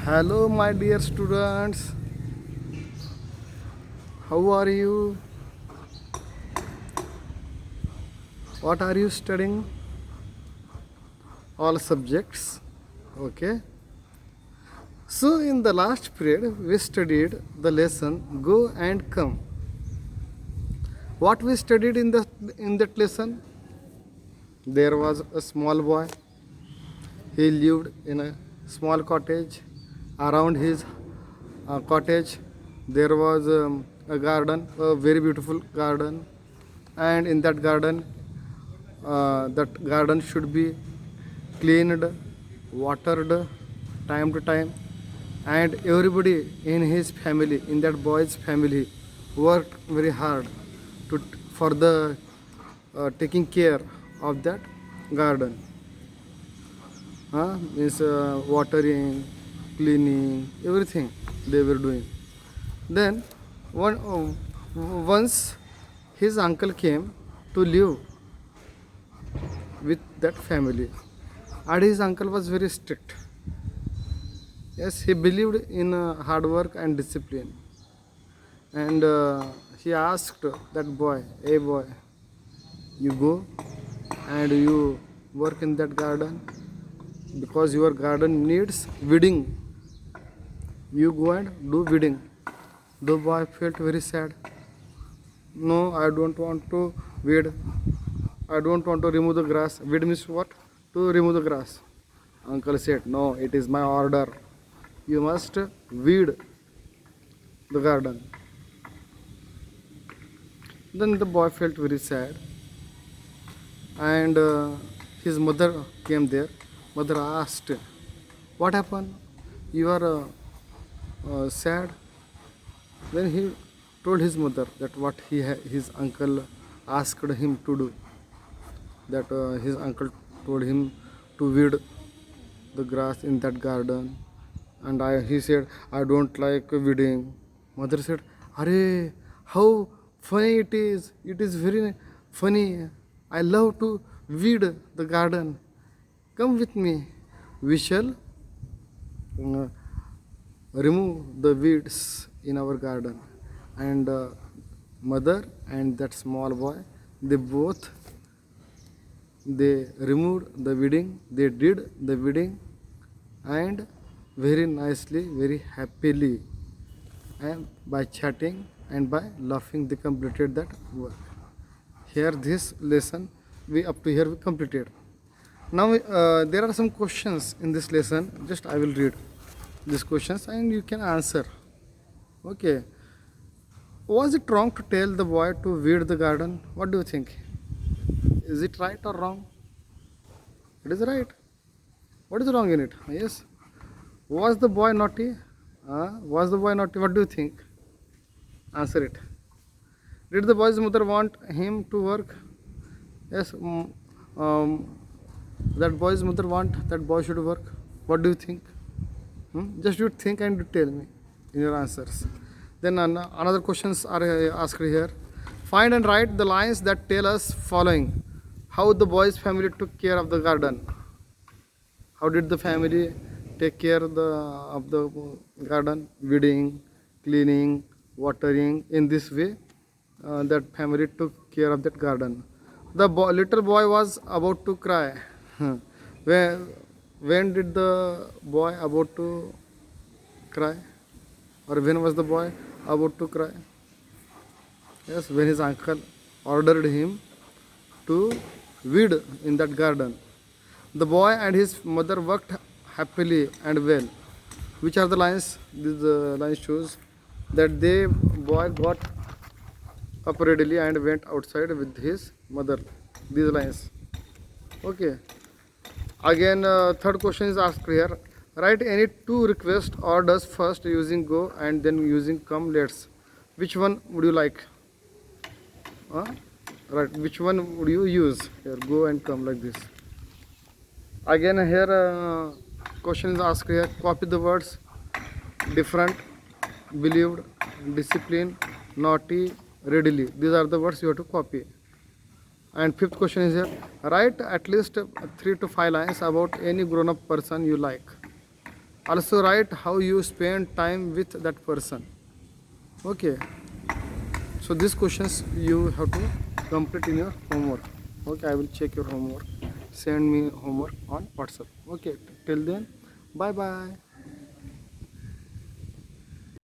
Hello, my dear students. How are you? What are you studying? All subjects. Okay. So, in the last period, we studied the lesson Go and Come. What we studied in that lesson? There was a small boy. He lived in a small cottage. Around his cottage, there was a garden, a very beautiful garden, and in that garden should be cleaned, watered time to time, and everybody in his family, in that boy's family, worked very hard to for the taking care of that garden. Means watering, cleaning, everything they were doing. Then once his uncle came to live with that family, and his uncle was very strict. Yes, he believed in hard work and discipline, and he asked that boy, "Hey boy, you go and you work in that garden because your garden needs weeding. You go and do weeding." The boy felt very sad. "No, I don't want to weed. I don't want to remove the grass." Weed means what? To remove the grass. Uncle said, "No, it is my order. You must weed the garden." Then the boy felt very sad, and his mother came there. Mother asked, "What happened? You are sad?" Then he told his mother that what his uncle asked him to do. That his uncle told him to weed the grass in that garden, and he said, "I don't like weeding." Mother said, "Arey, how funny it is! It is very funny. I love to weed the garden. Come with me. We shall uh, remove the weeds in our garden." And mother and that small boy, they both they removed the weeding. They did the weeding, and very nicely, very happily, and by chatting and by laughing, they completed that work. Here, this lesson we up to here we completed. Now there are some questions in this lesson. Just I will read these questions and you can answer. Okay. Was it wrong to tell the boy to weed the garden? What do you think? Is it right or wrong? It is right. What is wrong in it? Yes. Was the boy naughty? Was the boy naughty? What do you think? Answer it. Did the boy's mother want him to work? Yes. That boy's mother want that boy should work. What do you think? Just you think and you tell me in your answers. Then another questions are asked here. Find and write the lines that tell us following. How the boy's family took care of the garden. How did the family take care of the garden? Weeding, cleaning, watering. In this way, that family took care of that garden. The little boy was about to cry. When did the boy about to cry? Or when was the boy about to cry? Yes, when his uncle ordered him to weed in that garden. The boy and his mother worked happily and well. Which are the lines? This line shows that the boy got up readily and went outside with his mother. These lines. Okay. Again, third question is asked here. Write any two request orders first using go and then using come. Let's. Which one would you like? Right. Which one would you use? Here, go and come like this. Again, here question is asked here. Copy the words different, believed, discipline, naughty, readily. These are the words you have to copy. And fifth question is here. Write at least 3 to 5 lines about any grown-up person you like. Also write how you spend time with that person. Okay, so these questions you have to complete in your homework. Okay, I will check your homework. Send me homework on WhatsApp. Okay, till then, bye bye.